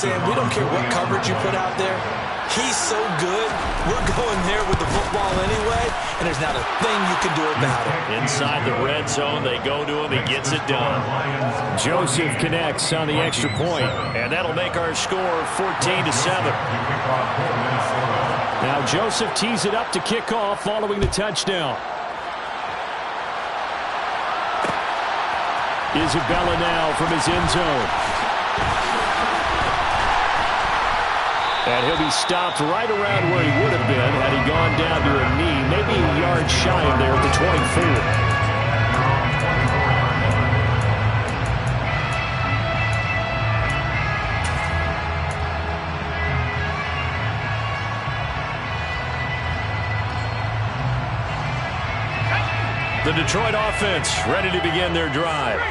saying, we don't care what coverage you put out there. He's so good, we're going there with the football anyway, and there's not a thing you can do about it. Inside the red zone, they go to him, he gets it done. Joseph connects on the extra point, and that'll make our score 14-7. Now Joseph tees it up to kick off following the touchdown. Isabella now from his end zone. And he'll be stopped right around where he would have been had he gone down to a knee, maybe a yard shy of there at the 24. The Detroit offense ready to begin their drive.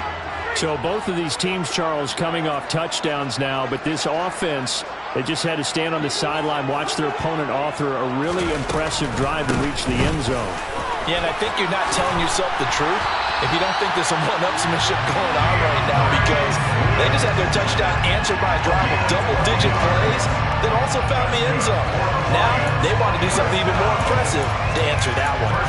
So both of these teams, Charles, coming off touchdowns now, but this offense, they just had to stand on the sideline, watch their opponent author a really impressive drive to reach the end zone. Yeah, and I think you're not telling yourself the truth if you don't think there's some one-upsmanship going on right now, because they just had their touchdown answered by a drive of double-digit plays that also found the end zone. Now they want to do something even more impressive to answer that one.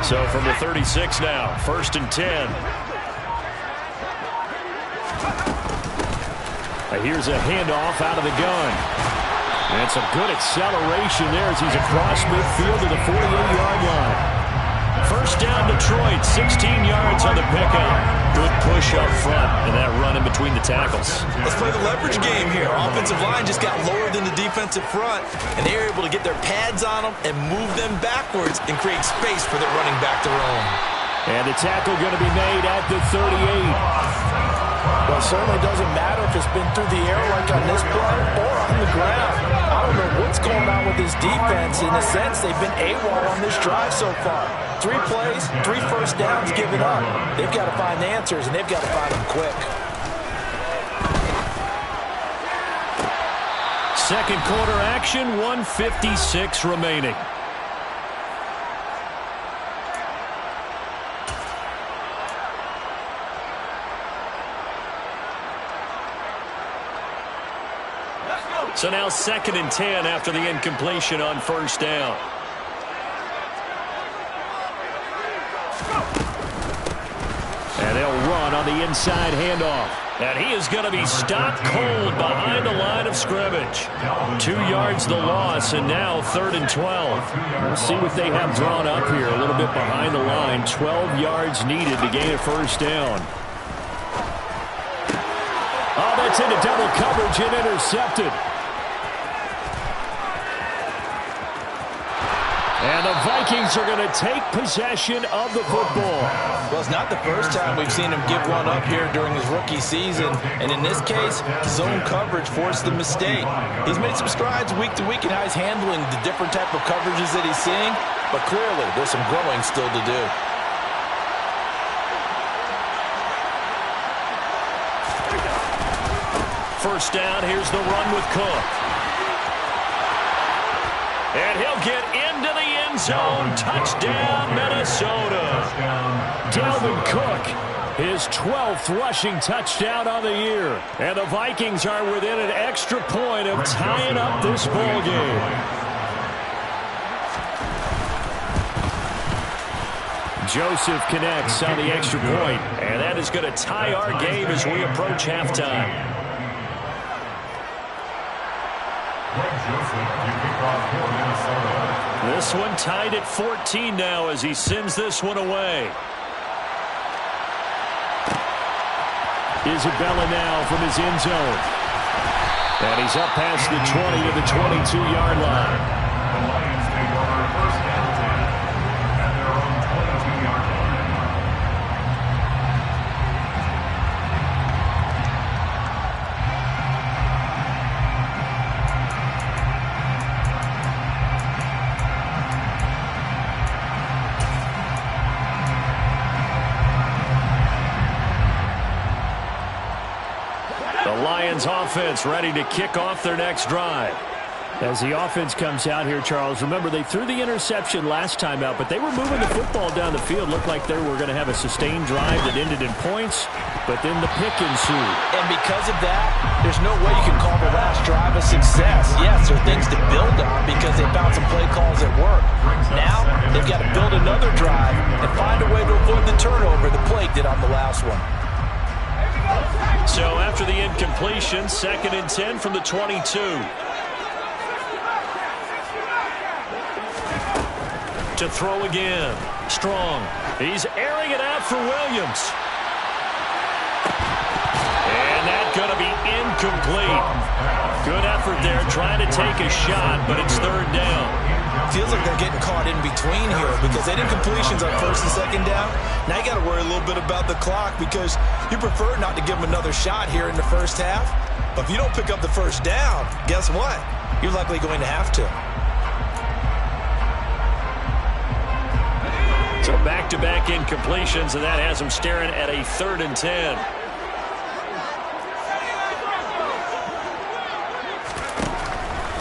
So from the 36 now, 1st and 10. Here's a handoff out of the gun. And some good acceleration there as he's across midfield to the 48-yard line. First down, Detroit, 16 yards on the pickup. Good push up front and that run in between the tackles. Let's play the leverage game here. Offensive line just got lower than the defensive front, and they were able to get their pads on them and move them backwards and create space for their running back to roam. And the tackle going to be made at the 38. Well, it certainly doesn't matter if it's been through the air like on this play or on the ground. I don't know what's going on with this defense. In a sense, they've been AWOL on this drive so far. 3 plays, 3 first downs given up. They've got to find answers, and they've got to find them quick. Second quarter action, 1:56 remaining. So now 2nd and 10 after the incompletion on first down. And they'll run on the inside handoff. And he is going to be stopped cold behind the line of scrimmage. 2 yards the loss, and now 3rd and 12. We'll see what they have drawn up here. A little bit behind the line. 12 yards needed to gain a first down. Oh, that's into double coverage and intercepted. And the Vikings are going to take possession of the football. Well, it's not the first time we've seen him give one up here during his rookie season. And in this case, zone coverage forced the mistake. He's made some strides week to week in how he's handling the different type of coverages that he's seeing. But clearly, there's some growing still to do. First down, here's the run with Cook. And he'll get into the end zone. Touchdown, Minnesota. Dalvin Cook, his 12th rushing touchdown on the year. And the Vikings are within an extra point of tying up this ball game. Joseph connects on the extra point. And that is going to tie our game as we approach halftime. This one tied at 14 now as he sends this one away. Isabella now from his end zone. And he's up past the 20 to the 22-yard line. Offense ready to kick off their next drive. As the offense comes out here, Charles, remember they threw the interception last time out, but they were moving the football down the field. Looked like they were going to have a sustained drive that ended in points, but then the pick ensued. And because of that, there's no way you can call the last drive a success. Yes, there are things to build on because they found some play calls that work. Now, they've got to build another drive and find a way to avoid the turnover the Plague did on the last one. So after the incompletion, 2nd and 10 from the 22. To throw again. Strong. He's airing it out for Williams. And that's going to be incomplete. Good effort there trying to take a shot, but it's 3rd down. Feels like they're getting caught in between here because they did incompletions on 1st and 2nd down. Now you got to worry a little bit about the clock because you prefer not to give them another shot here in the first half. But if you don't pick up the 1st down, guess what? You're likely going to have to. So back-to-back incompletions, and that has them staring at a 3rd and 10.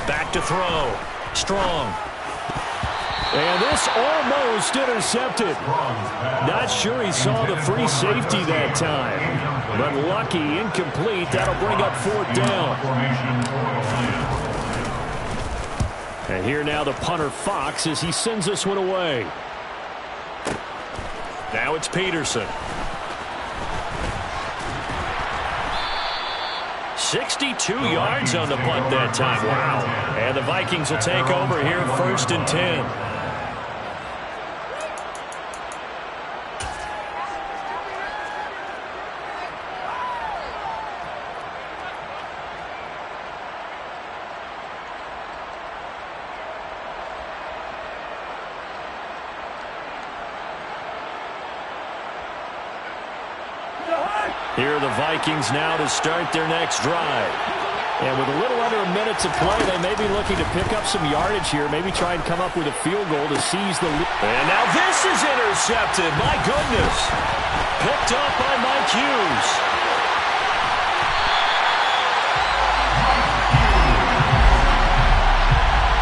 Back to throw. Strong. And this almost intercepted. Not sure he saw the free safety that time. But lucky, incomplete. That'll bring up 4th down. And here now the punter Fox as he sends this one away. Now it's Peterson. 62 yards on the punt that time. Wow. And the Vikings will take over here 1st and 10. Here are the Vikings now to start their next drive. And with a little under a minute to play, they may be looking to pick up some yardage here, maybe try and come up with a field goal to seize the lead. And now this is intercepted. My goodness. Picked up by Mike Hughes.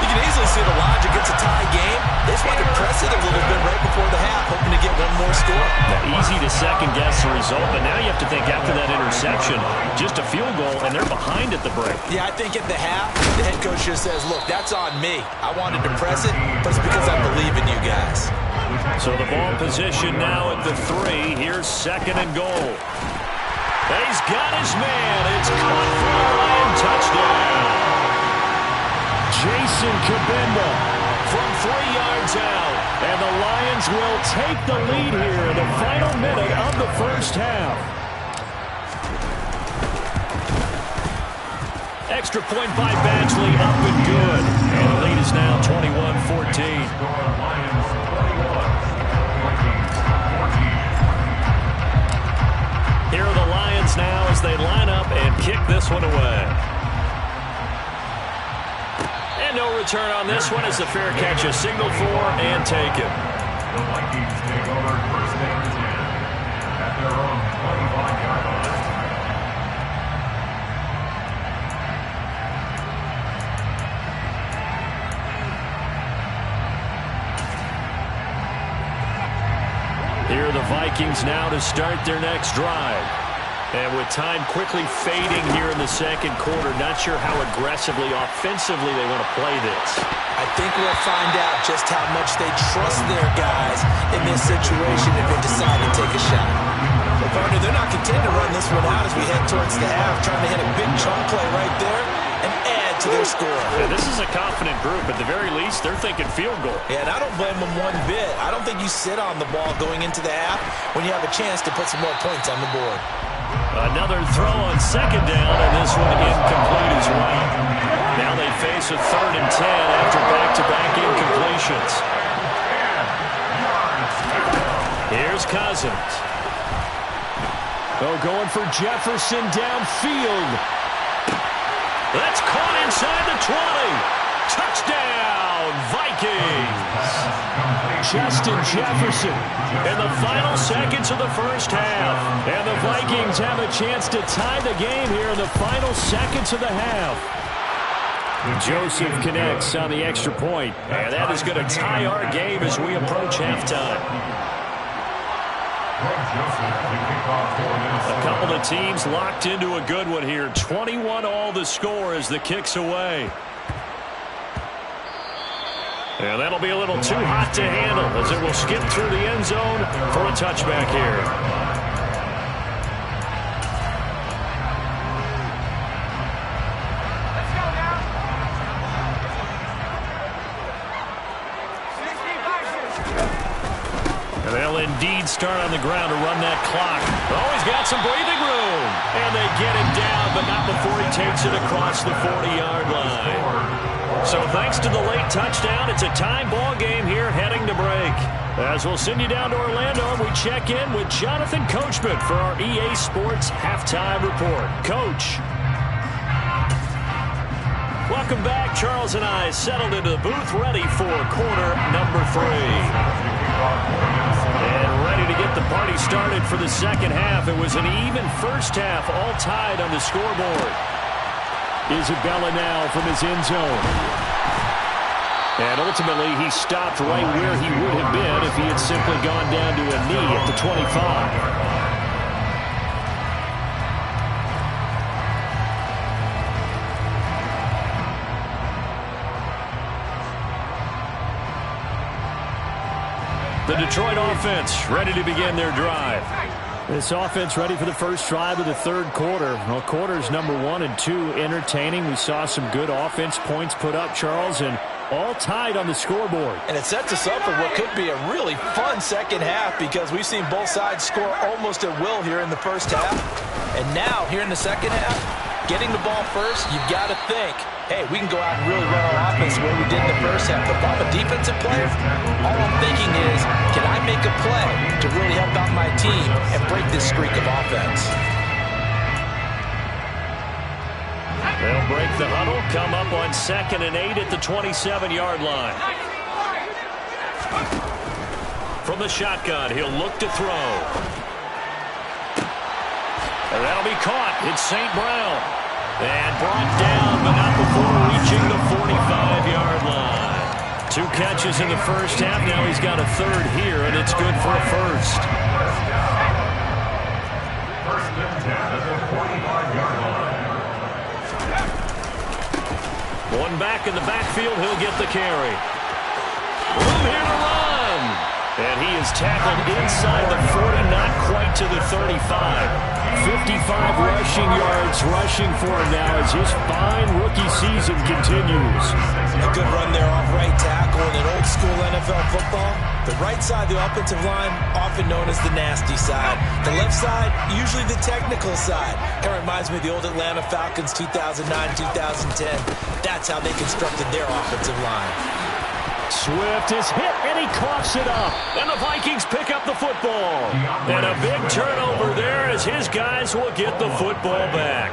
You can easily see the logic. It's a tie game. They just want to press it a little bit right before the half, hoping to get one more score. Now, easy to second-guess the result, but now you have to think after that interception, just a field goal, and they're behind at the break. Yeah, I think at the half, the head coach just says, look, that's on me. I wanted to press it, but it's because I believe in you guys. So the ball position now at the 3. Here's 2nd and goal. And he's got his man. It's caught for a Lion touchdown. Jason Kabinda from 3 yards out. And the Lions will take the lead here in the final minute of the first half. Extra point by Badgley, up and good. And the lead is now 21-14. Here are the Lions now as they line up and kick this one away. And no return on this one as the fair catch is signaled for and taken. The Vikings take over 1st and 10 at their own 25-yard line. Here are the Vikings now to start their next drive. And with time quickly fading here in the 2nd quarter, not sure how aggressively, offensively they want to play this. I think we'll find out just how much they trust their guys in this situation if they decide to take a shot. But partner, they're not content to run this one out as we head towards the half, trying to hit a big chunk play right there and add to their score. Yeah, this is a confident group. At the very least, they're thinking field goal. Yeah, and I don't blame them one bit. I don't think you sit on the ball going into the half when you have a chance to put some more points on the board. Another throw on second down, and this one incomplete as well. Now they face a 3rd and 10 after back-to-back incompletions. Here's Cousins. Oh, going for Jefferson downfield. That's caught inside the 20. Touchdown, Vikings. Justin Jefferson in the final seconds of the first half. And the Vikings have a chance to tie the game here in the final seconds of the half. Joseph connects on the extra point. And that is going to tie our game as we approach halftime. A couple of teams locked into a good one here. 21-all the score as the kick's away. And that'll be a little too hot to handle as it will skip through the end zone for a touchback here. And they'll indeed start on the ground to run that clock. Oh, he's got some breathing room. And they get it down, but not before he takes it across the 40-yard line. So thanks to the late touchdown, it's a tie ball game here heading to break. As we'll send you down to Orlando, we check in with Jonathan Coachman for our EA Sports Halftime Report. Coach. Welcome back. Charles and I settled into the booth ready for quarter number 3. And ready to get the party started for the second half. It was an even first half, all tied on the scoreboard. Isabella now from his end zone. And ultimately, he stopped right where he would have been if he had simply gone down to a knee at the 25. The Detroit offense ready to begin their drive. This offense ready for the first drive of the third quarter. Well, quarters number 1 and 2 entertaining. We saw some good offense points put up, Charles, and all tied on the scoreboard. And it sets us up for what could be a really fun second half because we've seen both sides score almost at will here in the first half. And now, here in the second half, getting the ball first, you've got to think, hey, we can go out and really run our offense the way we did in the first half. But if I'm a defensive player, all I'm thinking is, can I make a play to really help out my team and break this streak of offense? They'll break the huddle, come up on 2nd and 8 at the 27-yard line. From the shotgun, he'll look to throw. And that'll be caught. It's St. Brown. And brought down, but not before reaching the 45-yard line. 2 catches in the first half. Now he's got a third here, and it's good for a first. First and 10 at the 45-yard line. One back in the backfield. He'll get the carry. Room here to run. And he is tackled inside the 40, not quite to the 35. 55 rushing yards rushing for him now as his fine rookie season continues. A good run there off right tackle in an old school NFL football. The right side of the offensive line, often known as the nasty side. The left side, usually the technical side. Kind of reminds me of the old Atlanta Falcons 2009-2010. That's how they constructed their offensive line. Swift is hit, and he coughs it up. And the Vikings pick up the football. And a big turnover there as his guys will get the football back.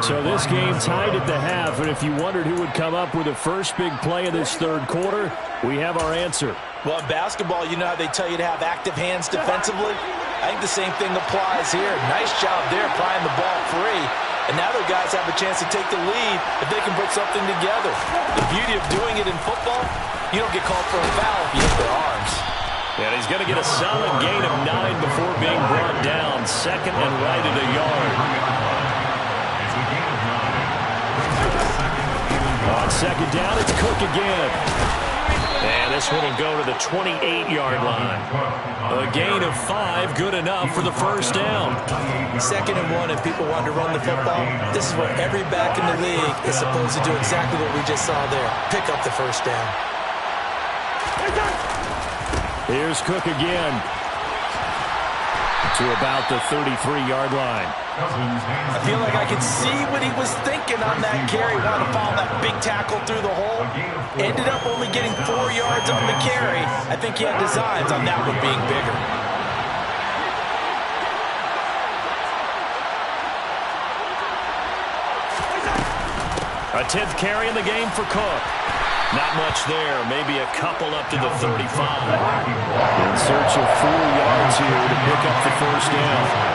So this game tied at the half, and if you wondered who would come up with the first big play of this third quarter, we have our answer. Well, in basketball, you know how they tell you to have active hands defensively? I think the same thing applies here. Nice job there, prying the ball free. And now their guys have a chance to take the lead if they can put something together. The beauty of doing it in football, you don't get called for a foul if you hit their arms. And he's going to get a solid gain of 9 before being brought down. 2nd and right at a yard. On 2nd down, it's Cook again. And this one will go to the 28-yard line. A gain of 5, good enough for the first down. 2nd and 1, and people want to run the football. This is where every back in the league is supposed to do exactly what we just saw there. Pick up the first down. Here's Cook again. To about the 33-yard line. I feel like I could see what he was thinking on that carry. Wanted to follow that big tackle through the hole. Ended up only getting 4 yards on the carry. I think he had designs on that one being bigger. A 10th carry in the game for Cook. Not much there. Maybe a couple up to the 35. In search of 4 yards here to pick up the first down.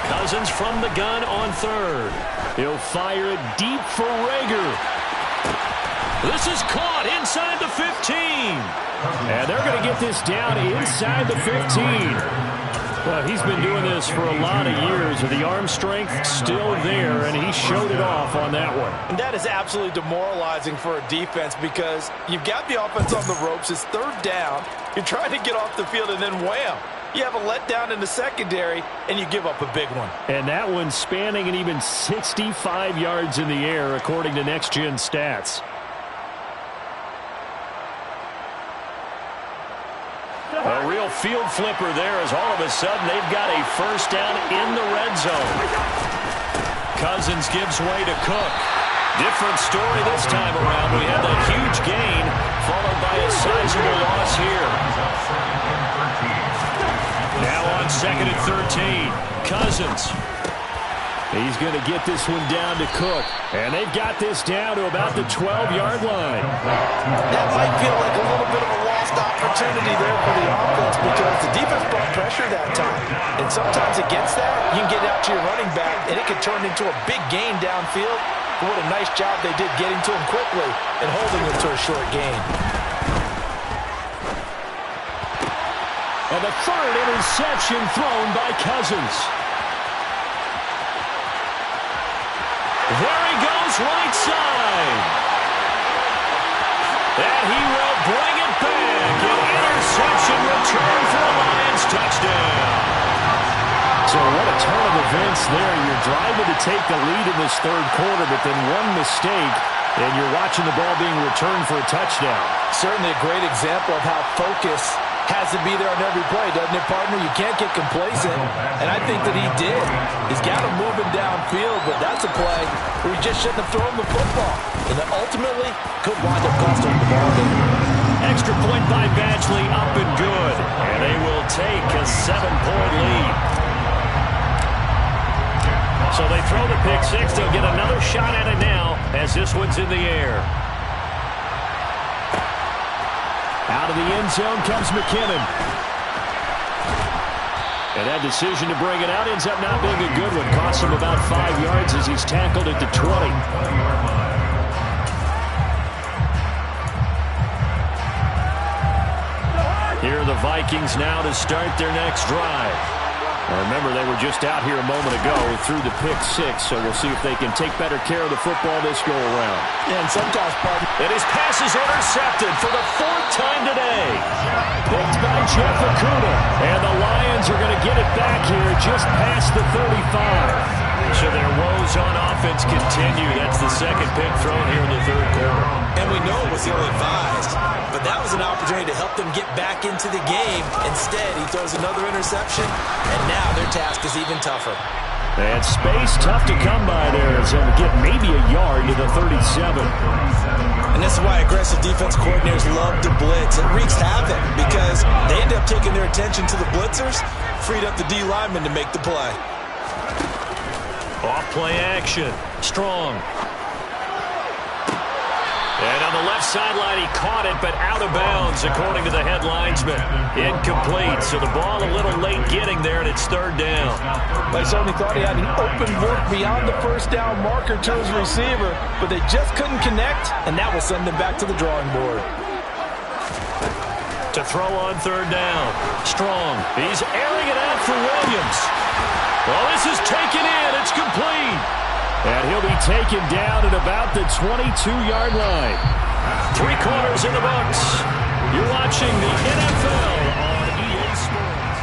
Cousins from the gun on third. He'll fire it deep for Rager. This is caught inside the 15. And they're going to get this down inside the 15. Well, he's been doing this for a lot of years. The arm strength still there, and he showed it off on that one. And that is absolutely demoralizing for a defense because you've got the offense on the ropes. It's third down. You're trying to get off the field, and then wham. You have a letdown in the secondary, and you give up a big one. And that one spanning an even 65 yards in the air, according to Next Gen Stats. A real field flipper there as all of a sudden they've got a first down in the red zone. Cousins gives way to Cook. Different story this time around. We had that huge gain followed by a sizable loss here. Now on 2nd and 13. Cousins. He's going to get this one down to Cook. And they've got this down to about the 12-yard line. That might feel like a little bit of a lost opportunity there for the offense because the defense brought pressure that time. And sometimes against that, you can get out to your running back, and it can turn into a big gain downfield. But what a nice job they did getting to him quickly and holding him to a short gain. And the third interception thrown by Cousins. There he goes, right side. And he will bring it back. An interception return for a Lions touchdown. So what a turn of events there. You're driving to take the lead in this third quarter, but then one mistake, and you're watching the ball being returned for a touchdown. Certainly a great example of how focus has to be there on every play, doesn't it, partner? You can't get complacent, and I think that he did. He's got him moving downfield, but that's a play where he just shouldn't have thrown the football, and that ultimately could wind up costing the ball game. Extra point by Badgley, up and good, and they will take a 7-point lead. So they throw the pick six. They'll get another shot at it now as this one's in the air. Out of the end zone comes McKinnon. And that decision to bring it out ends up not being a good one. Costs him about 5 yards as he's tackled at the 20. Here are the Vikings now to start their next drive. Remember, they were just out here a moment ago through the pick six, so we'll see if they can take better care of the football this go-around. Yeah, and sometimes, partner. And his pass is intercepted for the 4th time today. Picked by Jeff Okudah. And the Lions are going to get it back here just past the 35. So their woes on offense continue. That's the second pick thrown here in the third quarter. And we know it was ill-advised, but that was an opportunity to help them get back into the game. Instead, he throws another interception, and now their task is even tougher. And space tough to come by there as they'll get maybe a yard to the 37. And this is why aggressive defense coordinators love to blitz. It wreaks havoc because they end up taking their attention to the blitzers, freed up the D lineman to make the play. Off play action. Strong. And on the left sideline, he caught it, but out of bounds, according to the head linesman. Incomplete, so the ball a little late getting there, and it's third down. They certainly thought he had an open look beyond the first down marker to his receiver, but they just couldn't connect, and that will send them back to the drawing board. To throw on third down. Strong. He's airing it out for Williams. Well, this is taken in. It's complete. And he'll be taken down at about the 22-yard line. 3 quarters in the books. You're watching the NFL on EA Sports.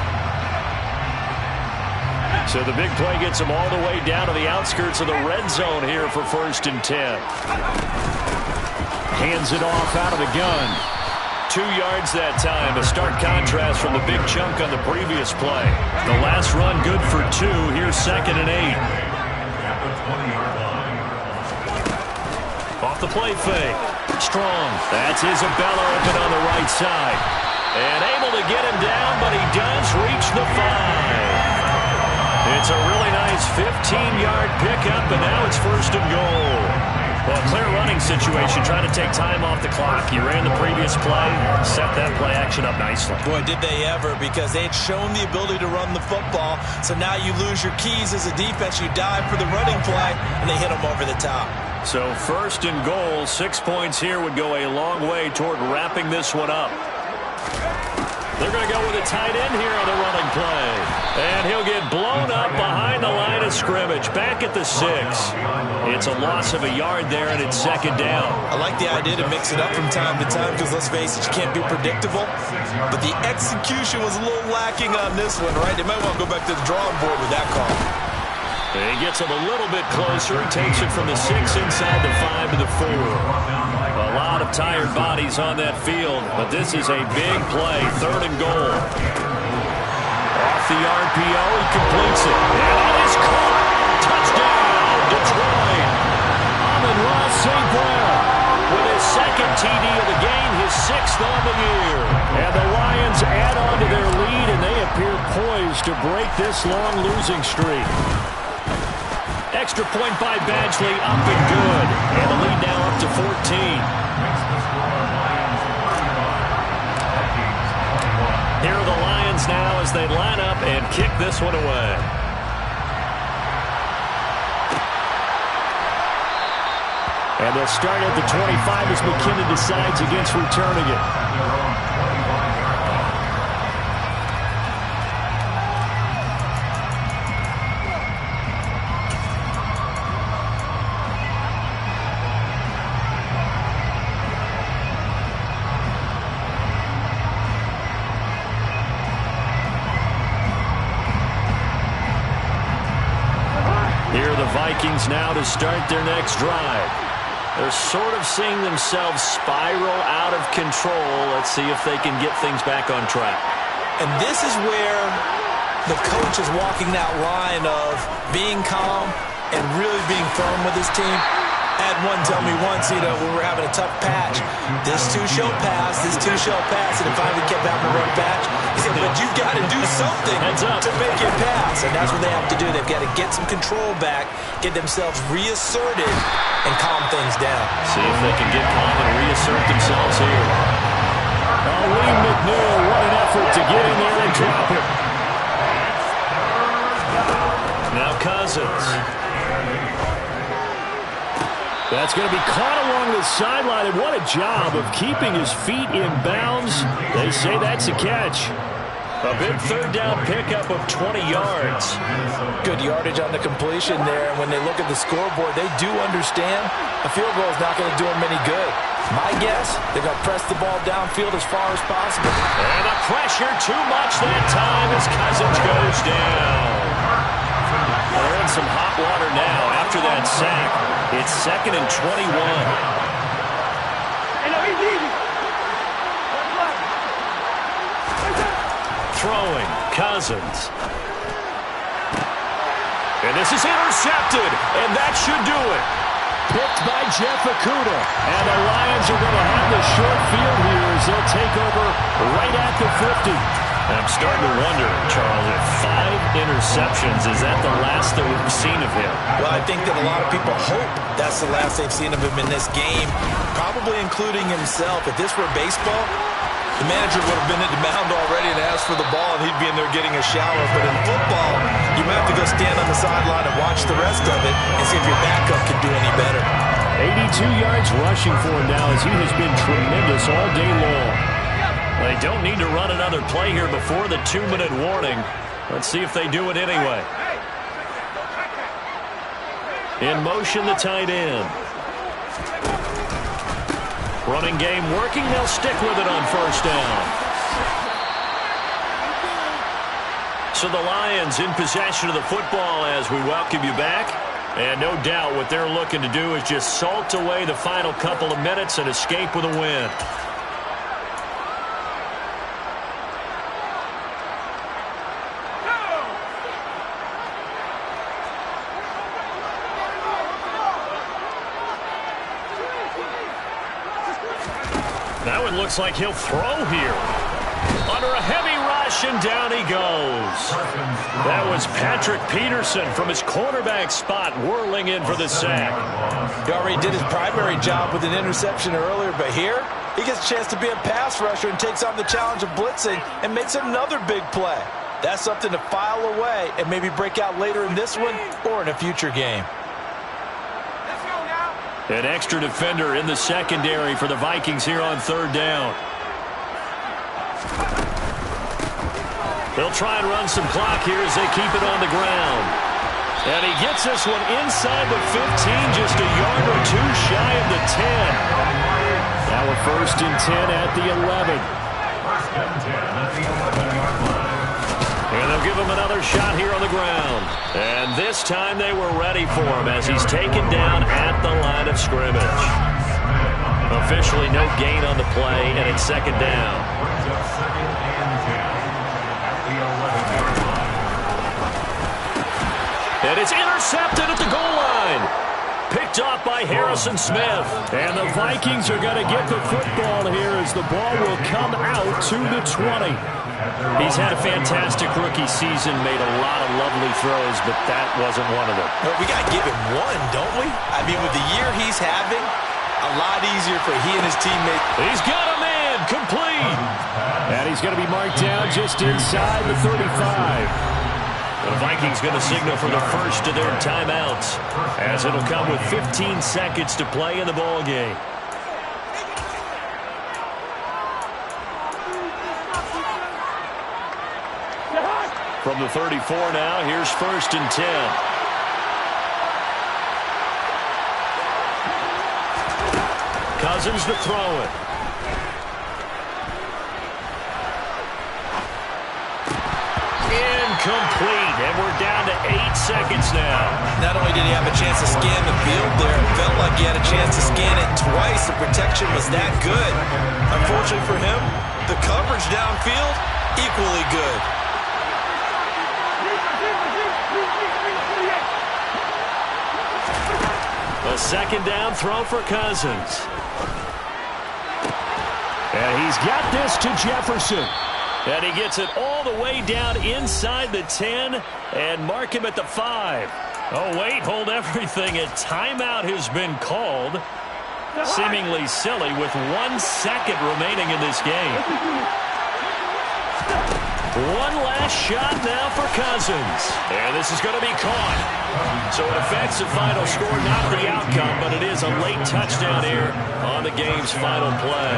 So the big play gets him all the way down to the outskirts of the red zone here for 1st and 10. Hands it off out of the gun. 2 2 yards that time. A stark contrast from the big chunk on the previous play. The last run good for 2. Here's 2nd and 8. Off the play fake. Strong. That's Isabella open on the right side. And able to get him down, but he does reach the 5. It's a really nice 15-yard pickup, and now it's 1st and goal. Well, clear running situation, trying to take time off the clock. You ran the previous play, set that play action up nicely. Boy, did they ever, because they had shown the ability to run the football. So now you lose your keys as a defense. You dive for the running play, and they hit them over the top. So 1st and goal, 6 points here would go a long way toward wrapping this one up. They're going to go with a tight end here on the running play. And he'll get blown up behind the line of scrimmage. Back at the 6. It's a loss of a yard there, and it's 2nd down. I like the idea to mix it up from time to time because, let's face it, you can't be predictable. But the execution was a little lacking on this one, right? They might want to go back to the drawing board with that call. He gets him a little bit closer. He takes it from the 6 inside the 5 to the 4. A lot of tired bodies on that field, but this is a big play. 3rd and goal. Off the RPO, he completes it. And it is caught. Touchdown, Detroit. Amon-Ra St. Brown with his 2nd TD of the game, his 6th on the year. And the Lions add on to their lead, and they appear poised to break this long losing streak. Extra point by Badgley, up and good. And the lead now up to 14. Here are the Lions now as they line up and kick this one away. And they'll start at the 25 as McKinnon decides against returning it. Vikings now to start their next drive. They're sort of seeing themselves spiral out of control. Let's see if they can get things back on track. And this is where the coach is walking that line of being calm and really being firm with his team. I had one tell me once, when we were having a tough patch, this too shall pass, and it finally kept having a rough patch. He said, but you've got to do something to make it pass, and that's what they have to do. They've got to get some control back, get themselves reasserted, and calm things down. See if they can get calm and reassert themselves here. Lee McNeil, what an effort to get in there and drop it. Now Cousins. That's going to be caught along the sideline, and what a job of keeping his feet in bounds. They say that's a catch. A big 3rd down pickup of 20 yards. Good yardage on the completion there, and when they look at the scoreboard, they do understand a field goal is not going to do them any good. My guess, they're going to press the ball downfield as far as possible. And the pressure too much that time as Cousins goes down. They're in some hot water now after that sack. It's 2nd and 21. Throwing, Cousins. And this is intercepted, and that should do it. Picked by Jeff Okudah. And the Lions are going to have the short field here as they'll take over right at the 50. I'm starting to wonder, Charles, if 5 interceptions, is that the last that we've seen of him? Well, I think that a lot of people hope that's the last they've seen of him in this game, probably including himself. If this were baseball, the manager would have been at the mound already and asked for the ball, and he'd be in there getting a shower. But in football, you might have to go stand on the sideline and watch the rest of it and see if your backup can do any better. 82 yards rushing for him now as he has been tremendous all day long. They don't need to run another play here before the 2-minute warning. Let's see if they do it anyway. In motion, the tight end. Running game working. They'll stick with it on 1st down. So the Lions in possession of the football as we welcome you back. And no doubt what they're looking to do is just salt away the final couple of minutes and escape with a win. and looks like he'll throw here. Under a heavy rush, and down he goes. That was Patrick Peterson from his quarterback spot whirling in for the sack. He already did his primary job with an interception earlier, but here he gets a chance to be a pass rusher and takes on the challenge of blitzing and makes another big play. That's something to file away and maybe break out later in this one or in a future game. An extra defender in the secondary for the Vikings here on third down. They'll try and run some clock here as they keep it on the ground. And he gets this one inside the 15, just a yard or two shy of the 10. Now a 1st and 10 at the 11. And they'll give him another shot here on the ground. And this time they were ready for him as he's taken down at the line of scrimmage. Officially no gain on the play, and it's 2nd down. And it's intercepted at the goal line. Picked off by Harrison Smith. And the Vikings are going to get the football here as the ball will come out to the 20. He's had a fantastic rookie season, made a lot of lovely throws, but that wasn't one of them. Well, we got to give him one, don't we? I mean, with the year he's having, a lot easier for he and his teammates. He's got a man, complete. And he's going to be marked down just inside the 35. The Vikings going to signal for the first of their timeouts, as it'll come with 15 seconds to play in the ball game. From the 34 now, here's 1st and 10. Cousins to throw it. Incomplete, and we're down to 8 seconds now. Not only did he have a chance to scan the field there, it felt like he had a chance to scan it twice. The protection was that good. Unfortunately for him, the coverage downfield, equally good. A 2nd down throw for Cousins. And he's got this to Jefferson. And he gets it all the way down inside the 10 and mark him at the 5. Oh, wait, hold everything. A timeout has been called. Seemingly silly with 1 second remaining in this game. One last shot now for Cousins. And this is going to be caught. So it affects the final score, not the outcome, but it is a late touchdown here on the game's final play.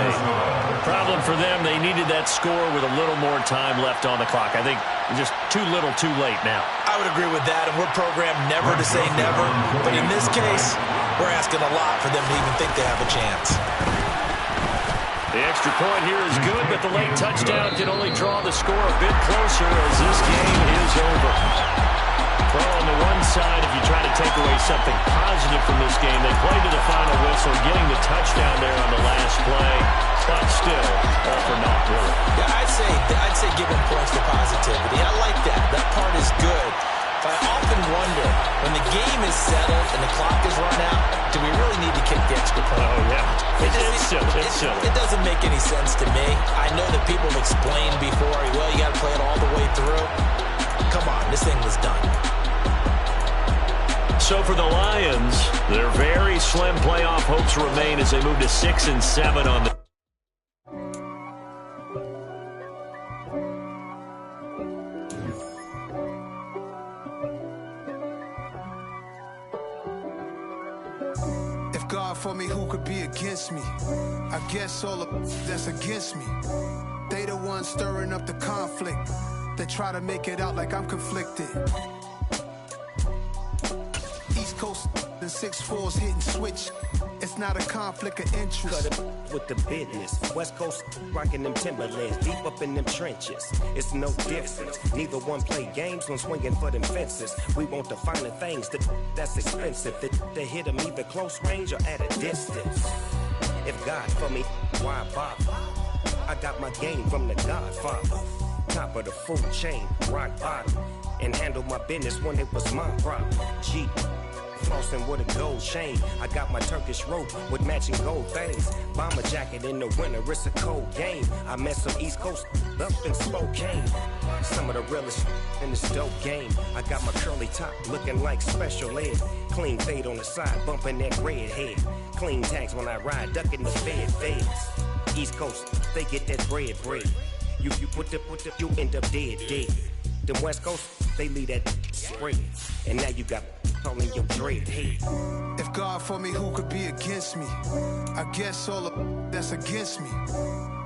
Problem for them, they needed that score with a little more time left on the clock. I think just too little too late now. I would agree with that, and we're programmed never to say never. But in this case, we're asking a lot for them to even think they have a chance. The extra point here is good, but the late touchdown can only draw the score a bit closer as this game is over. Well, on the one side, if you try to take away something positive from this game, they played to the final whistle, getting the touchdown there on the last play, but still, all for naught, really. Yeah, I'd say give them points for positivity. I like that. That part is good. But I often wonder, when the game is settled and the clock is run out, do we really need to kick the extra point? Oh, yeah. It's silly. It doesn't make any sense to me. I know that people have explained before, well, you got to play it all the way through. Come on, this thing was done. So for the Lions, their very slim playoff hopes remain as they move to 6 and 7 on the. If God for me, who could be against me? I guess all of that's against me. They the ones stirring up the conflict. They try to make it out like I'm conflicted. East Coast and 6'4s hitting switch. It's not a conflict of interest. Cut it with the business. West Coast rocking them Timberlands, deep up in them trenches. It's no difference. Neither one play games when swinging for them fences. We want the finer things that's expensive. That hit them either close range or at a distance. If God for me, why bother? I got my game from the Godfather. Top of the food chain, rock bottom. And handle my business when it was my problem. G. flossing with a gold chain. I got my Turkish rope with matching gold things. Bomber jacket in the winter, it's a cold game. I met some East Coast up in Spokane. Some of the realest in this dope game. I got my curly top looking like special ed. Clean fade on the side, bumping that red head. Clean tags when I ride, ducking the feds. East Coast, they get that bread. You you end up dead. The West Coast, they leave that spread. And now you got calling your dread head. If God for me, who could be against me? I guess all of that's against me.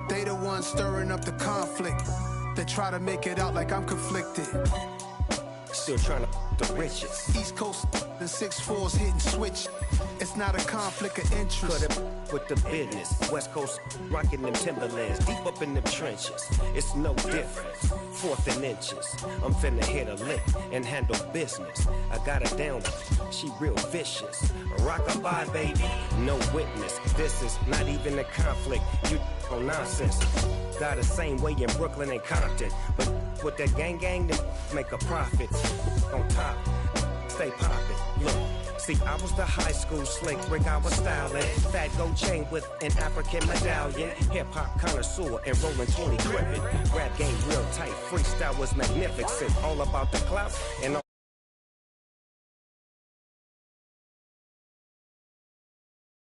They the ones stirring up the conflict. They try to make it out like I'm conflicted. Still trying to the riches. East Coast and 6'4's hitting switch. It's not a conflict of interest. Cut up with the business. West Coast rocking them Timberlands, deep up in them trenches. It's no difference. Fourth and inches. I'm finna hit a lick and handle business. I got her down, she real vicious. Rock-a-bye, baby, no witness. This is not even a conflict. You on nonsense. Got the same way in Brooklyn and Compton, but with that gang, then make a profit. On top, stay poppin'. Look. See, I was the high school slick Rick, I was styling. Fat gold chain with an African medallion. Hip-hop connoisseur and rolling 20 crippin'. Rap game real tight, freestyle was magnificent. All about the clout and all